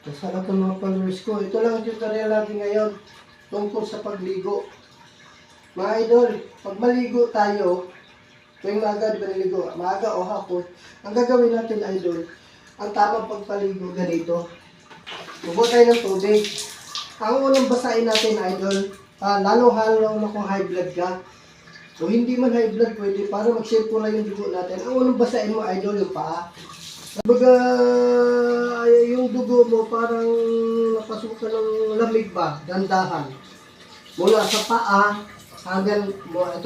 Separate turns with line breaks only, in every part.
Sa lahat ng mga followers ko, ito lang ang tutorial natin ngayon tungkol sa pagligo. Mga idol, pag maligo tayo, tuwing maaga, di ba naligo? Maaga o hapon, ang gagawin natin idol, ang tamang pagpaligo ganito. Bubuo tayo ng tubig. Ang unang basahin natin idol, lalong-halo na kung high blood ka. O hindi man high blood, pwede para mag-circulate yung dugo natin. Ang unang basahin mo idol, yung paa. Baga, yung dugo mo parang napasukan ng lamig ba, dandahan. Mula sa paa hanggang mula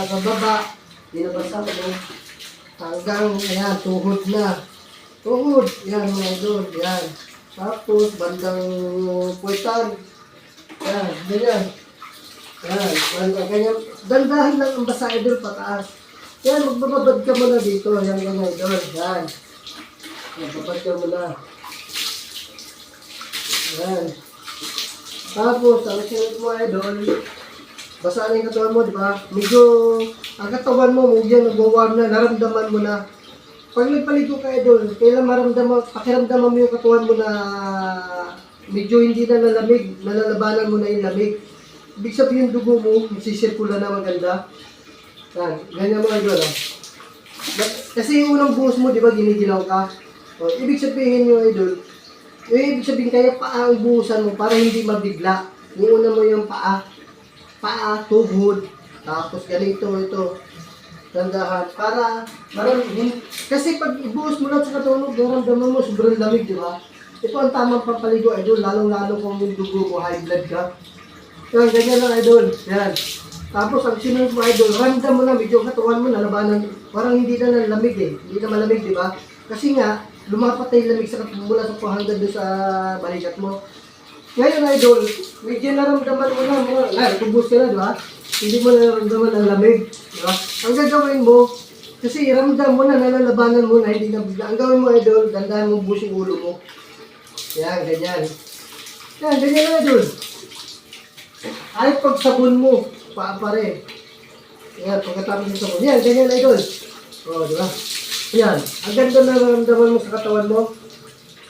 sa baba, binabasa mo hanggang ayan, tuhod na. Tuhod, yan mga idol, yan. Tapos bandang puwetan. Yan, ganyan. Yan, ganyan. Dandahan lang ang basa idol pataas. Yan, magbababad ka muna dito, yan mga idol, yan. Magbabad ka muna. Yan. Tapos, ang sinunod mo idol, basaan yung katawan mo, di ba? Medyo, ang katawan mo, medyo nag-warm na, naramdaman mo na. Pag nagpaligo ka idol, kailan pakiramdaman mo yung katawan mo na medyo hindi na nalamig, nalalabanan mo na yung lamig. Ibig sabihin yung dugo mo, masisirkula na maganda. Yan, ganyan mo idol. Kasi yung unang buhos mo, di ba, ginigilaw ka? O, ibig sabihin yung idol, ibig sabihin kaya paa ang buhusan mo para hindi mabigla. Yung una mo yung paa, tuhod, tapos ganito, ito. Tandahan, para maraming, kasi pag ibuhos mo lang sa katawan mo, naramdaman mo, sobrang lamig, di ba? Ito ang tamang pampaligo, idol, lalong-lalo kung yung dugo mo, high blood ka. Yan, ganyan lang, idol. Yan. Tapos, ang sinunod mo, idol, ramdam mo na, medyo katawan mo, nalabanan, parang hindi na nalamig eh. Hindi na malamig, di ba? Kasi nga, lumapat na yung lamig sa katawan mula sa hanggang doon sa balikat mo. Ngayon, idol, medyo naramdaman mo na, tubos ka na, di ba? Hindi mo naramdaman ang lamig, di ba? Ang gagawin mo, kasi ramdam mo na, nalalabanan mo na, hindi na bigla. Ang gawin mo, idol, dandahan mo buhos yung ulo mo. Yan, ganyan. Yan, ganyan na, idol. Ay, pag sabon mo, pare. Yan, pagkatapos ng sabon. Yan, ganyan na, idol. O, di ba? Yan, ang ganda na naramdaman mo sa katawan mo,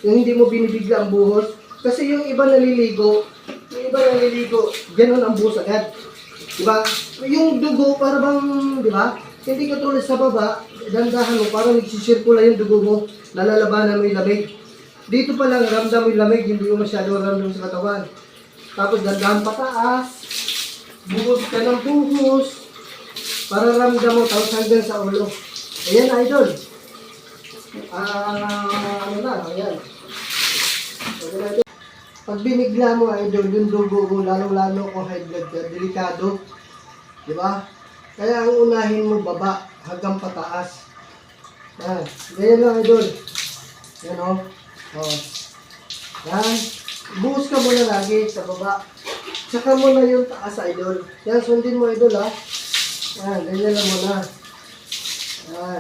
yung hindi mo binibigla ang buhos. Kasi yung iba naliligo, gano'n ang buhos agad. Diba? Yung dugo, para bang, di ba? Hindi ka tulad sa baba, dandahan mo, parang nagsisirkula yung dugo mo, nalalabanan mo yung lamig. Dito pa lang, ramdam mo yung lamig, hindi mo masyado ramdam sa katawan. Tapos dandahan pataas, buhos ka ng buhos, para ramdam mo, tapos hanggang sa ulo. Ayan, idol. Ayan. Pag binigla mo, idol, yung dugo mo, lalo-lalo kung high blood ka, delikado. Diba? Kaya ang unahin mo, baba, hanggang pataas. Ganyan lang, idol. Yan, o. Yan. Buhos ka muna lagi sa baba. Tsaka mo na yung taas, idol. Yan, sundin mo, idol, ha. Yan, ganyan lang muna. Yan.